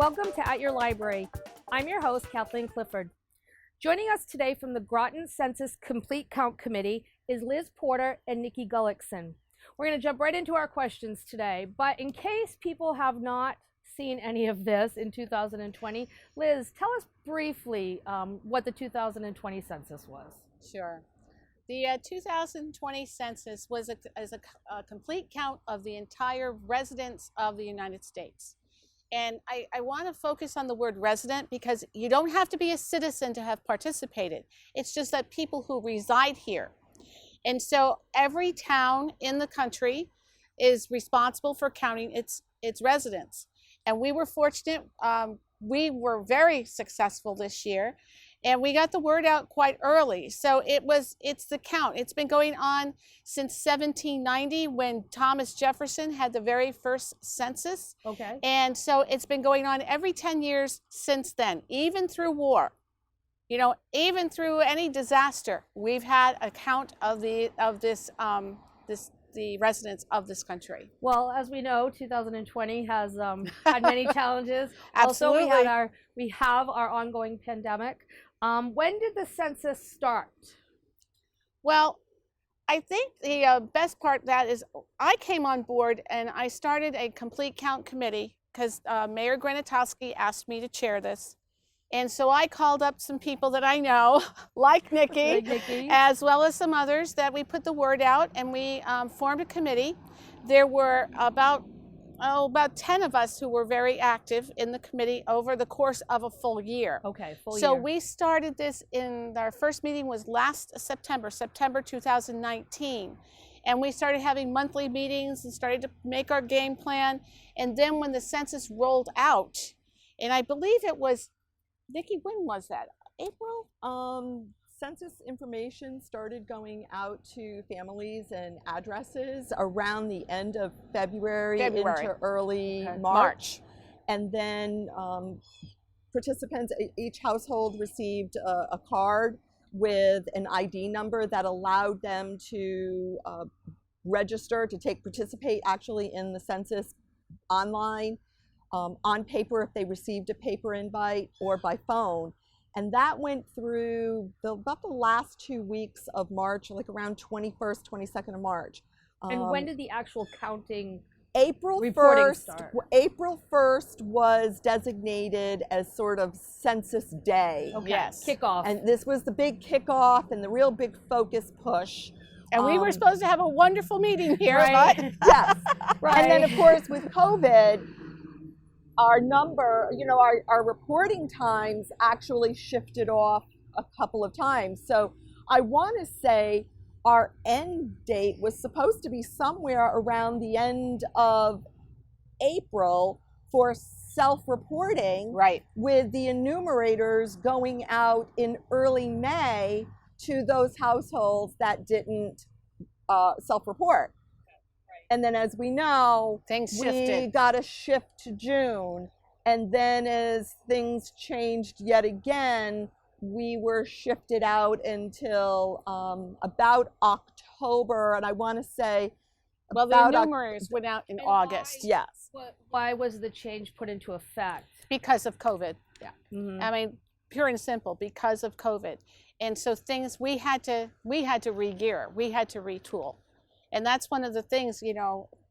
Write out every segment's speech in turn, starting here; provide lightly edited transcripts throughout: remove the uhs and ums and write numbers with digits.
Welcome to At Your Library. I'm your host, Cathleen Clifford. Joining us today from the Groton Census Complete Count Committee is Liz Porter and Nikki Gullickson. We're going to jump right into our questions today, but in case people have not seen any of this in 2020, Liz, tell us briefly what the 2020 census was. Sure. The 2020 census was a complete count of the entire residents of the United States. And I want to focus on the word resident because you don't have to be a citizen to have participated. It's just that people who reside here. And so every town in the country is responsible for counting its residents. And we were fortunate. We were very successful this year. And we got the word out quite early. So it's the count. It's been going on since 1790 when Thomas Jefferson had the very first census. Okay. And so it's been going on every 10 years since then, even through war. You know, even through any disaster, we've had a count of the residents of this country. Well, as we know, 2020 has had many challenges. Absolutely. Also, we have our ongoing pandemic. When did the census start? Well, I think the best part of that is I came on board and I started a complete count committee because Mayor Granatowski asked me to chair this. And so I called up some people that I know, like Nikki, as well as some others, that we put the word out and we formed a committee. There were about 10 of us who were very active in the committee over the course of a full year. Okay, full year. So we started this our first meeting was last September 2019. And we started having monthly meetings and started to make our game plan. And then when the census rolled out, and I believe it was, Nikki, when was that? April? Census information started going out to families and addresses around the end of February. Into early March. And then participants, each household received a card with an ID number that allowed them to register to participate actually in the census online, on paper if they received a paper invite, or by phone. And that went through about the last 2 weeks of March, like around 21st, 22nd of March. And when did the actual counting April reporting 1st, start? April 1st was designated as sort of Census Day. Okay. Yes. Kickoff. And this was the big kickoff and the real big focus push. And we were supposed to have a wonderful meeting here, right. but Yes. Right. And then, of course, with COVID, our number, our reporting times actually shifted off a couple of times. So I want to say our end date was supposed to be somewhere around the end of April for self-reporting, right, with the enumerators going out in early May to those households that didn't self-report. And then, as we know, things we shifted. got a shift to June. And then as things changed yet again, we were shifted out until about October. And I want to say, well, the enumerators went out in August. Yes. Why was the change put into effect? Because of COVID. Yeah. Mm-hmm. I mean, pure and simple, because of COVID. And so we had to re-gear, we had to retool. And that's one of the things,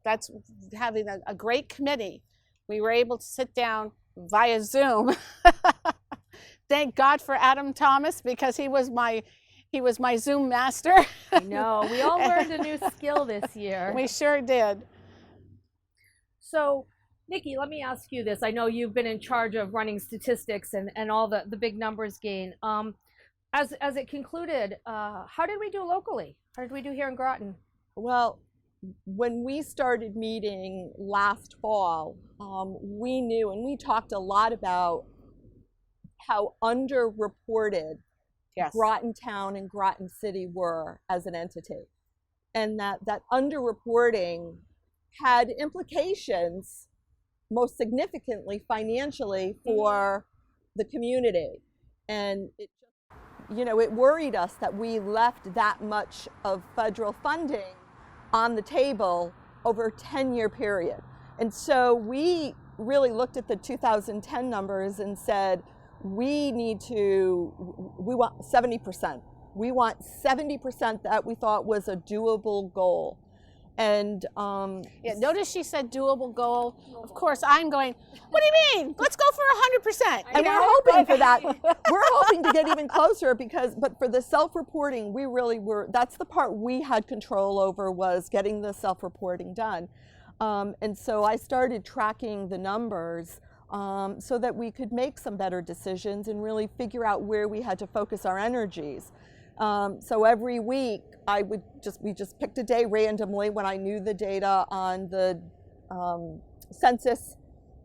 that's having a great committee. We were able to sit down via Zoom. Thank God for Adam Thomas, because he was my Zoom master. I know, we all learned a new skill this year. We sure did. So, Nikki, let me ask you this. I know you've been in charge of running statistics and all the big numbers gain. As it concluded, how did we do locally? How did we do here in Groton? Well, when we started meeting last fall, we knew, and we talked a lot about how underreported Groton Town and Groton City were as an entity. And that underreporting had implications, most significantly financially, for the community. And it worried us that we left that much of federal funding on the table over a 10-year period. And so we really looked at the 2010 numbers and said, we want 70%. We want 70% that we thought was a doable goal. And yeah, notice she said doable goal. Of course, I'm going, what do you mean? Let's go for 100%. And we're hoping for that. We're hoping to get even closer but for the self-reporting, we really were, that's the part we had control over, was getting the self-reporting done. And so I started tracking the numbers so that we could make some better decisions and really figure out where we had to focus our energies. So every week we just picked a day randomly when I knew the data on the census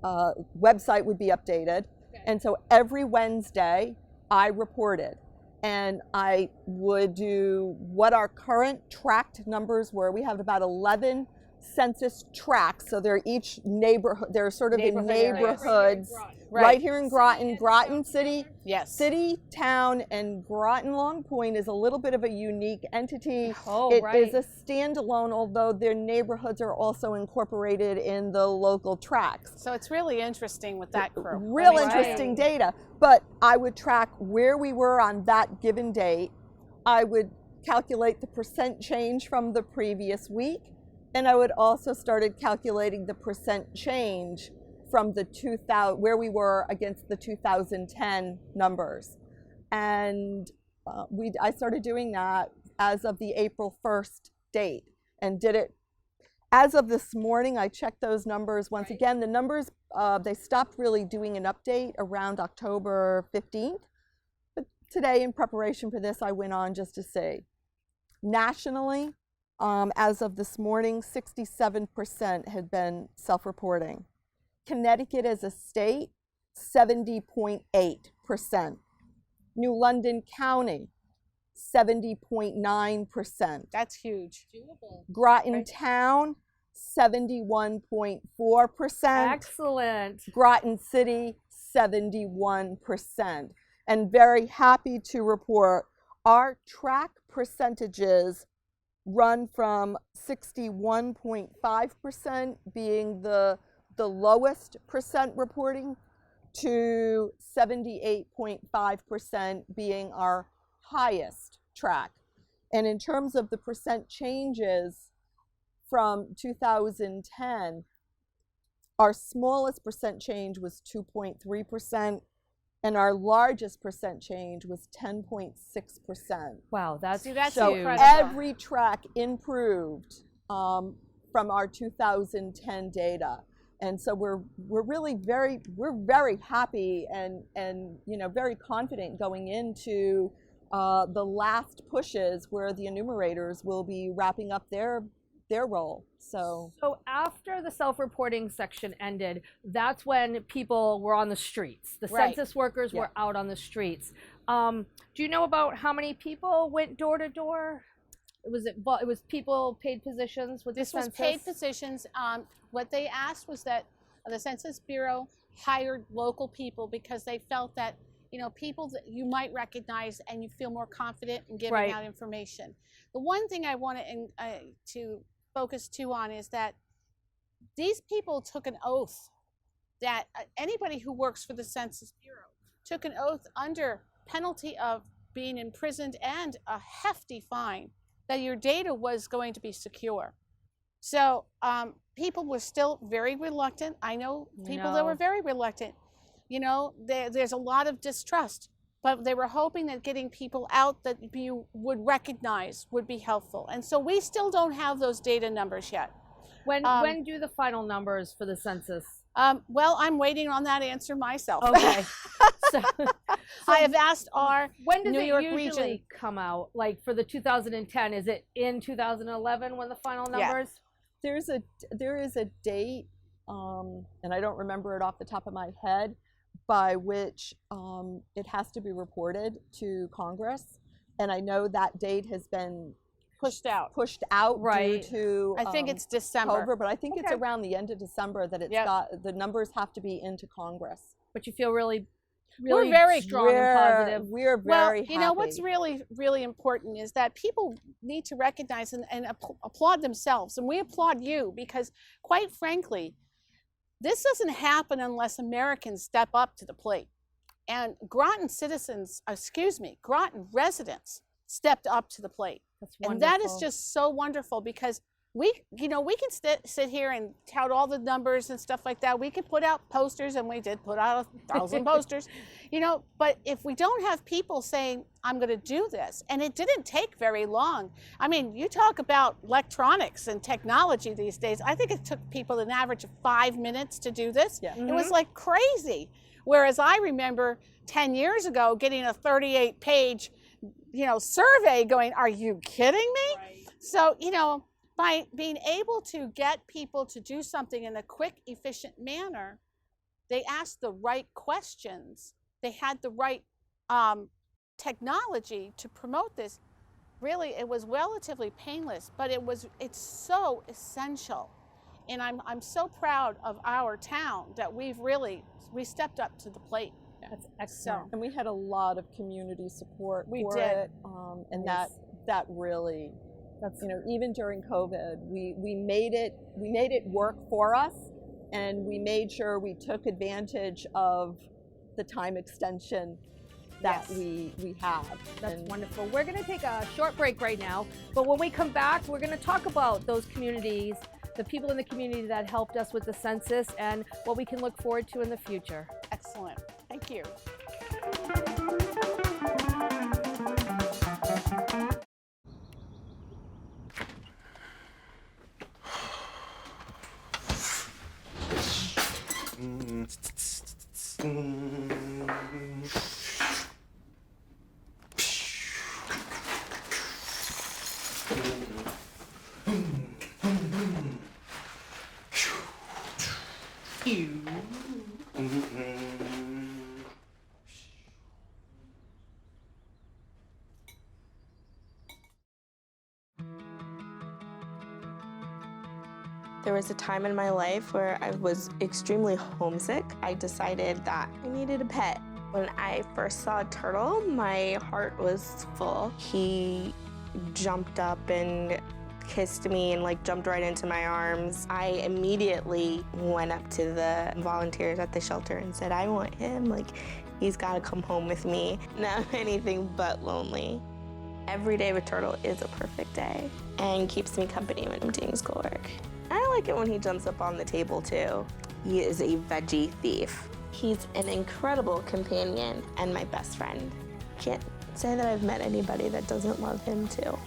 website would be updated. Okay. And so every Wednesday I reported, and I would do what our current tracked numbers were. We have about 11 census tracks, so they're each neighborhood, they're sort of in neighborhoods. Right here in Groton, Groton City, yes. City, Town, and Groton Long Point is a little bit of a unique entity. Oh, it right. is a standalone, although their neighborhoods are also incorporated in the local tracks. So it's really interesting with that crew. Real interesting data. But I would track where we were on that given date. I would calculate the percent change from the previous week. And I would also started calculating the percent change from the where we were against the 2010 numbers. And I started doing that as of the April 1st date, and did it as of this morning. I checked those numbers once again. The numbers, they stopped really doing an update around October 15th. But today, in preparation for this, I went on just to see. Nationally, as of this morning, 67% had been self-reporting. Connecticut as a state, 70.8%. New London County, 70.9%. That's huge. Groton Town, 71.4%. Excellent. Groton City, 71%. And very happy to report our track percentages run from 61.5% being the lowest percent reporting to 78.5% being our highest track. And in terms of the percent changes from 2010, our smallest percent change was 2.3%, and our largest percent change was 10.6%. Wow, that's so incredible. Every track improved from our 2010 data. And so we're very happy and very confident going into the last pushes where the enumerators will be wrapping up their role. So after the self-reporting section ended, that's when people were on the streets. The census workers were out on the streets. Do you know about how many people went door to door? It was people, paid positions with the census? This was paid positions. What they asked was that the Census Bureau hired local people because they felt that, people that you might recognize and you feel more confident in giving out information. The one thing I want to focus too on is that these people took an oath that anybody who works for the Census Bureau took an oath under penalty of being imprisoned and a hefty fine that your data was going to be secure. So people were still very reluctant. I know people that were very reluctant. There's a lot of distrust, but they were hoping that getting people out that you would recognize would be helpful. And so we still don't have those data numbers yet. When do the final numbers for the census? Well, I'm waiting on that answer myself. Okay. So I have asked our New York region. When does it usually come out? Like for the 2010, is it in 2011 when the final numbers? There is a date, and I don't remember it off the top of my head, by which it has to be reported to Congress. And I know that date has been pushed out due to I think it's December, but I think it's around the end of December that the numbers have to be into Congress. But you feel really we're very strong and positive. We're very happy. What's really, really important is that people need to recognize and applaud themselves. And we applaud you because, quite frankly, This doesn't happen unless Americans step up to the plate. And Groton residents stepped up to the plate. That's wonderful. And that is just so wonderful, because we can sit here and tout all the numbers and stuff like that. We can put out posters, and we did put out 1,000 posters, but if we don't have people saying, I'm going to do this, and it didn't take very long. I mean, you talk about electronics and technology these days. I think it took people an average of 5 minutes to do this. Yeah. It was like crazy. Whereas I remember 10 years ago getting a 38-page, survey going, are you kidding me? Right. So, by being able to get people to do something in a quick, efficient manner, they asked the right questions. They had the right technology to promote this. Really, it was relatively painless, but it's so essential. And I'm so proud of our town that we stepped up to the plate. That's excellent. And we had a lot of community support for did. it, and that really, even during COVID, we made it work for us, and we made sure we took advantage of the time extension that we have. That's wonderful. We're going to take a short break right now, but when we come back, we're going to talk about those communities, the people in the community that helped us with the census, and what we can look forward to in the future. Excellent. Thank you. There was a time in my life where I was extremely homesick. I decided that I needed a pet. When I first saw a turtle, my heart was full. He jumped up and kissed me and jumped right into my arms. I immediately went up to the volunteers at the shelter and said, I want him. He's gotta come home with me. Not anything but lonely. Every day with Turtle is a perfect day and keeps me company when I'm doing schoolwork. I like it when he jumps up on the table too. He is a veggie thief. He's an incredible companion and my best friend. Can't say that I've met anybody that doesn't love him too.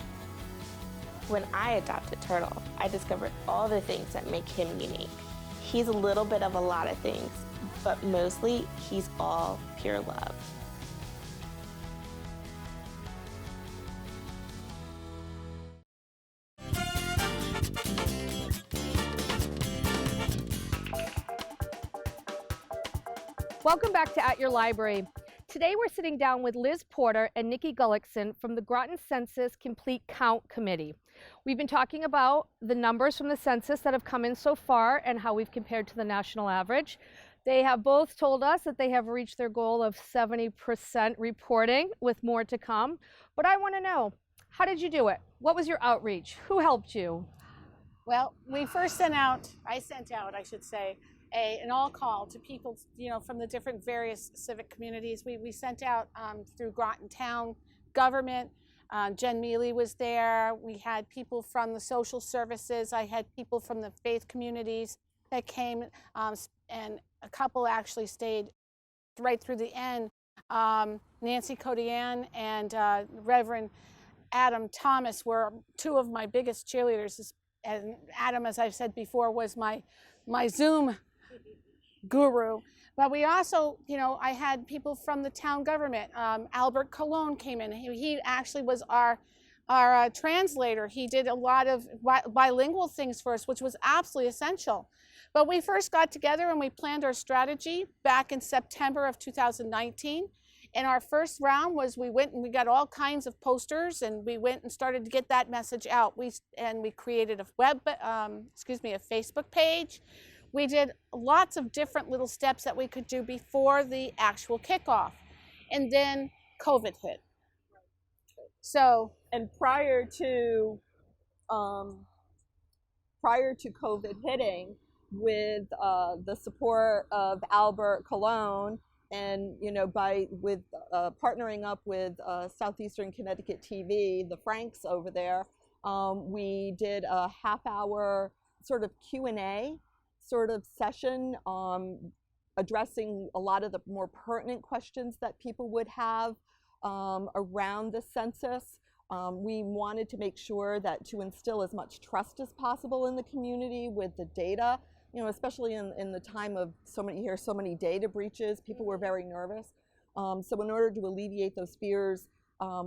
When I adopted Turtle, I discovered all the things that make him unique. He's a little bit of a lot of things, but mostly he's all pure love. Welcome back to At Your Library. Today we're sitting down with Liz Porter and Nikki Gullickson from the Groton Census Complete Count Committee. We've been talking about the numbers from the census that have come in so far and how we've compared to the national average. They have both told us that they have reached their goal of 70% reporting, with more to come. But I want to know, how did you do it? What was your outreach? Who helped you? Well, we first sent out, I should say, an all call to people, from the different various civic communities. We sent out through Groton Town government. Jen Mealy was there. We had people from the social services. I had people from the faith communities that came, and a couple actually stayed right through the end. Nancy Codian and Reverend Adam Thomas were two of my biggest cheerleaders. And Adam, as I've said before, was my Zoom guru. But we also, I had people from the town government. Albert Colon came in. He actually was our translator. He did a lot of bilingual things for us, which was absolutely essential. But we first got together and we planned our strategy back in September of 2019. And our first round was we went and we got all kinds of posters, and we went and started to get that message out. We created a Facebook page. We did lots of different little steps that we could do before the actual kickoff. And then COVID hit. So, and prior to COVID hitting, with the support of Albert Cologne, and with partnering up with Southeastern Connecticut TV, the Franks over there, we did a half-hour sort of Q&A sort of session addressing a lot of the more pertinent questions that people would have around the census. We wanted to make sure that to instill as much trust as possible in the community with the data, especially in the time of so many data breaches, people were very nervous. So in order to alleviate those fears,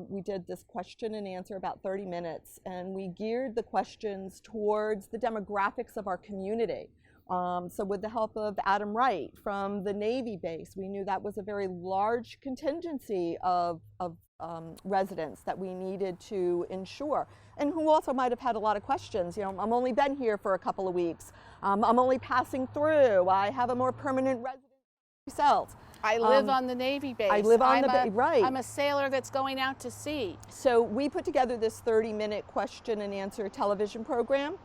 we did this question and answer about 30 minutes, and we geared the questions towards the demographics of our community. So with the help of Adam Wright from the Navy base, we knew that was a very large contingency of residents that we needed to ensure, and who also might have had a lot of questions. I'm only been here for a couple of weeks. I'm only passing through. I have a more permanent residence myself. I live on the Navy base. I live on the base, right. I'm a sailor that's going out to sea. So we put together this 30-minute question and answer television program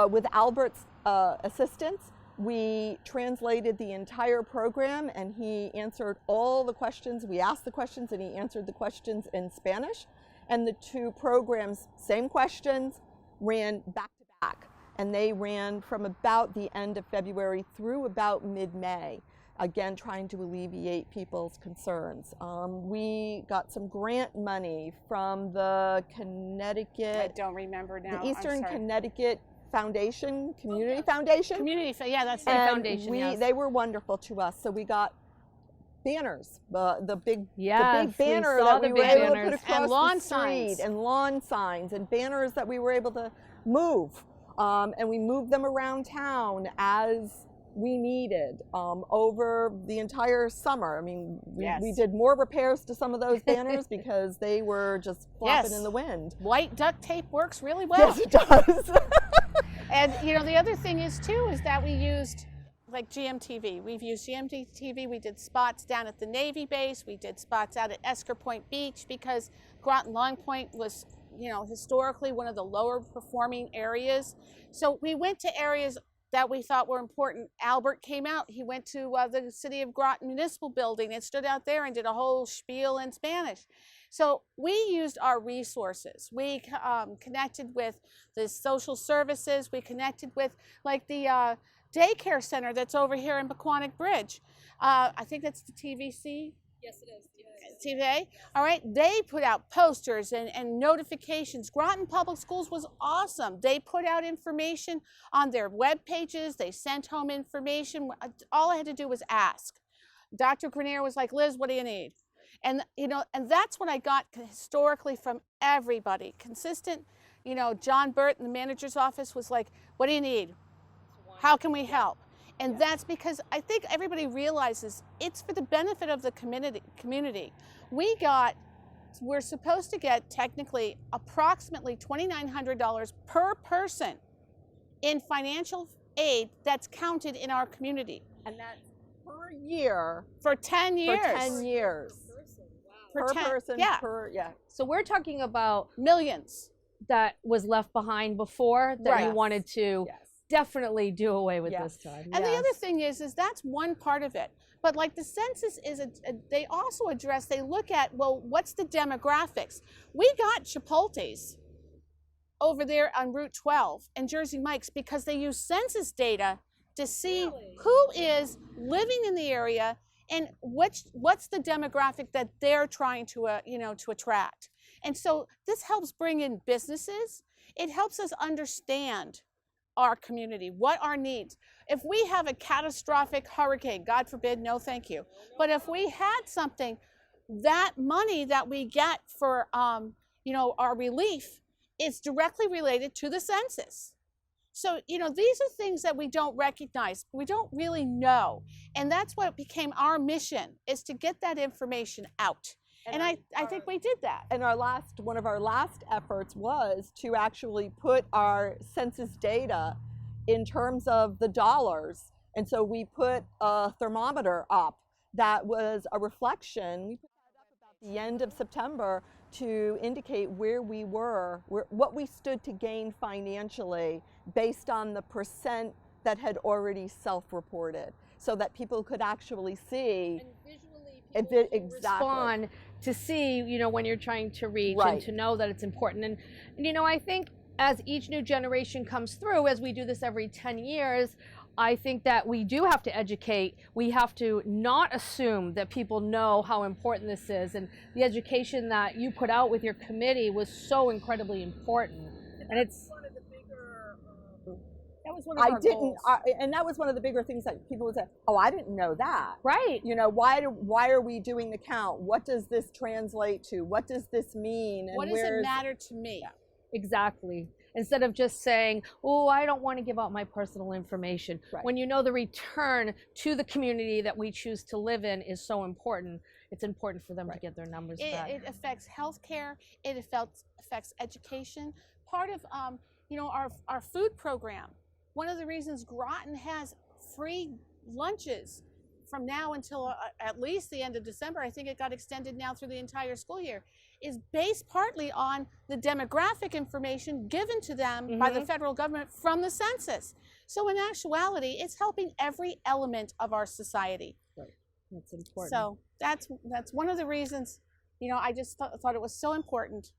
with Albert's assistance. We translated the entire program, and he answered all the questions. We asked the questions, and he answered the questions in Spanish. And the two programs, same questions, ran back to back. And they ran from about the end of February through about mid-May, again, trying to alleviate people's concerns. We got some grant money from the Connecticut... I don't remember now. The Eastern Connecticut Foundation, Community Foundation. Yeah, that's the and foundation. Yes. They were wonderful to us. So we got banners, the big banner we that we were able to put across and lawn the street, signs. and lawn signs, and banners that we were able to move, and we moved them around town as we needed over the entire summer. I mean, we did more repairs to some of those banners because they were just flopping in the wind. White duct tape works really well. Yes, it does. And the other thing is too is that we used like GMTV. We've used GMTV. We did spots down at the Navy base. We did spots out at Esker Point Beach because Groton Long Point was, historically one of the lower performing areas. So we went to areas that we thought were important. Albert came out. He went to the City of Groton Municipal building and stood out there and did a whole spiel in Spanish. So we used our resources. We connected with the social services. We connected with like the daycare center that's over here in Pequannock Bridge. I think that's the TVC. Yes, it is. TVA. All right, they put out posters and notifications. Groton Public Schools was awesome. They put out information on their web pages. They sent home information. All I had to do was ask. Dr. Grenier was like, Liz, what do you need? And and that's what I got historically from everybody. Consistent. John Burt in the manager's office was like, what do you need? How can we help? And that's because I think everybody realizes it's for the benefit of the community. We're supposed to get technically approximately $2,900 per person in financial aid that's counted in our community. And that's per year. For 10 years. For 10 years. Per person, So we're talking about millions that was left behind before that you wanted to definitely do away with this time. And the other thing is that's one part of it. But like the census is, they also address, they look at, well, what's the demographics? We got Chipotle's over there on Route 12 and Jersey Mike's because they use census data to see who is living in the area and what's the demographic that they're trying to, to attract. And so this helps bring in businesses. It helps us understand our community, what our needs. If we have a catastrophic hurricane, God forbid, no thank you. But if we had something, that money that we get for, our relief is directly related to the census. So, these are things that we don't recognize, we don't really know. And that's what became our mission, is to get that information out. And I think we did that. And one of our last efforts was to actually put our census data in terms of the dollars. And so we put a thermometer up that was a reflection. We put that up about the end of September to indicate where we were, what we stood to gain financially based on the percent that had already self-reported, so that people could actually see. And visually people exactly. respond to see, you know, when you're trying to reach and to know that it's important. And, you know, I think as each new generation comes through, as we do this every 10 years, I think that we do have to educate. We have to not assume that people know how important this is. And the education that you put out with your committee was so incredibly important. And it's one of the bigger, that was one of our goals. And that was one of the bigger things that people would say, oh, I didn't know that. Right. You know, why are we doing the count? What does this translate to? What does this mean? And what does it matter to me? Yeah. Exactly. Instead of just saying, oh, I don't want to give out my personal information. Right. When you know the return to the community that we choose to live in is so important, it's important for them to get their numbers back. It affects healthcare. It affects education. Part of, you know, our food program. One of the reasons Groton has free lunches from now until at least the end of December, I think it got extended now through the entire school year, is based partly on the demographic information given to them by the federal government from the census. So in actuality, it's helping every element of our society. Right. That's important. So that's one of the reasons, you know, I just thought it was so important.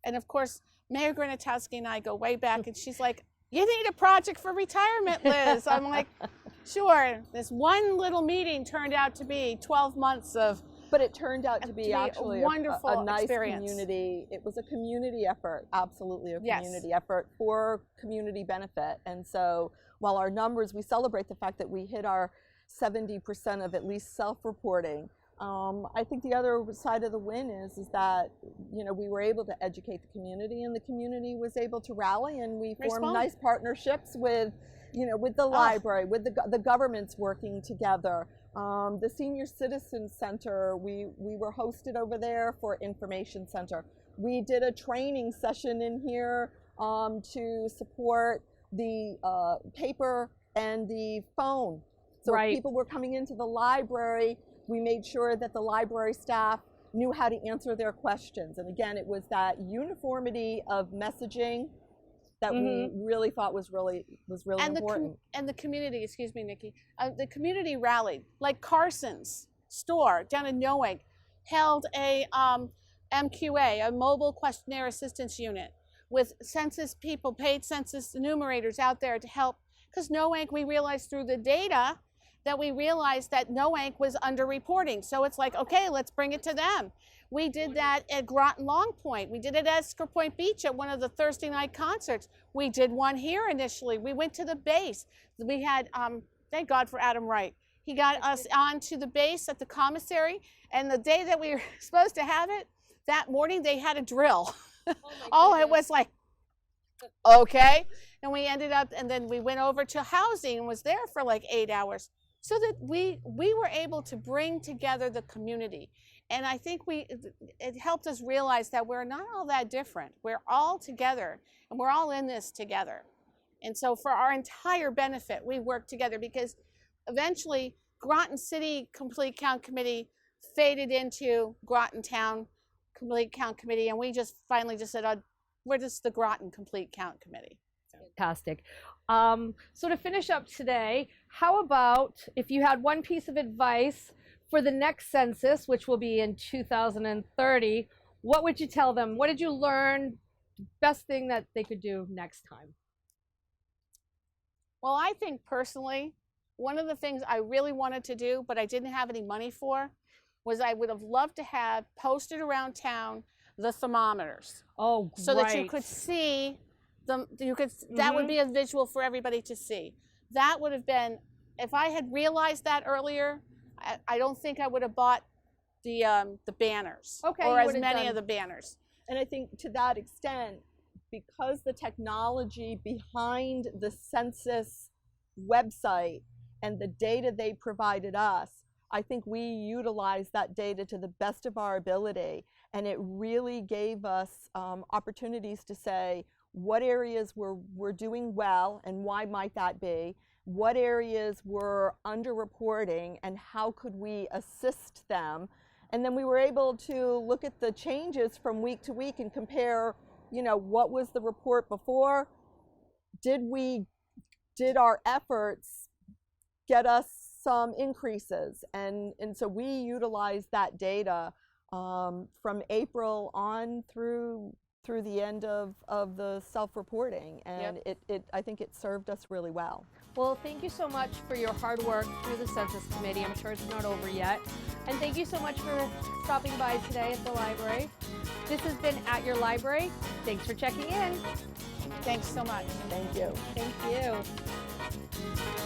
And of course, Mayor Granatowski and I go way back, and she's like, you need a project for retirement, Liz. I'm like, sure. This one little meeting turned out to be 12 months of. But it turned out to be actually a wonderful a nice experience. Community. It was a community effort, absolutely a community effort for community benefit. And so while our numbers, we celebrate the fact that we hit our 70% of at least self-reporting. I think the other side of the win is that, you know, we were able to educate the community, and the community was able to rally, and we formed nice partnerships with, you know, with the library, with the governments working together. The Senior Citizen Center, we were hosted over there for Information Center. We did a training session in here to support the paper and the phone. So if people were coming into the library, we made sure that the library staff knew how to answer their questions. And again, it was that uniformity of messaging that we really thought was really important. And the community, excuse me, Nikki, the community rallied. Like Carson's store down in Noank held a MQA, a mobile questionnaire assistance unit, with census people, paid census enumerators out there to help. Because Noank, we realized through the data that Noank was underreporting. So it's like, okay, let's bring it to them. We did that at Groton Long Point. We did it at Esquire Point Beach at one of the Thursday night concerts. We did one here initially. We went to the base. We had, thank God for Adam Wright. He got us onto the base at the commissary, and the day that we were supposed to have it, that morning they had a drill. Oh, it was like, okay. And we ended up, and then we went over to housing and was there for like 8 hours. So that we were able to bring together the community. And I think it helped us realize that we're not all that different. We're all together, and we're all in this together. And so for our entire benefit, we work together, because eventually Groton City Complete Count Committee faded into Groton Town Complete Count Committee, and we just finally just said, we're just the Groton Complete Count Committee. Fantastic. So to finish up today, how about if you had one piece of advice for the next census, which will be in 2030, what would you tell them? What did you learn? The best thing that they could do next time? Well, I think personally, one of the things I really wanted to do, but I didn't have any money for, was I would have loved to have posted around town the thermometers. Oh, great. So that you could see them, that would be a visual for everybody to see. That would have been, if I had realized that earlier, I don't think I would have bought the banners, or as many of the banners. And I think to that extent, because the technology behind the census website and the data they provided us, I think we utilized that data to the best of our ability, and it really gave us opportunities to say what areas were doing well and why might that be, what areas were underreporting and how could we assist them. And then we were able to look at the changes from week to week and compare, you know, what was the report before? Did we did our efforts get us some increases? And so we utilized that data from April on through the end of the self-reporting, and I think it served us really well. Well, thank you so much for your hard work through the Census Committee. I'm sure it's not over yet. And thank you so much for stopping by today at the library. This has been At Your Library. Thanks for checking in. Thanks so much. Thank you. Thank you.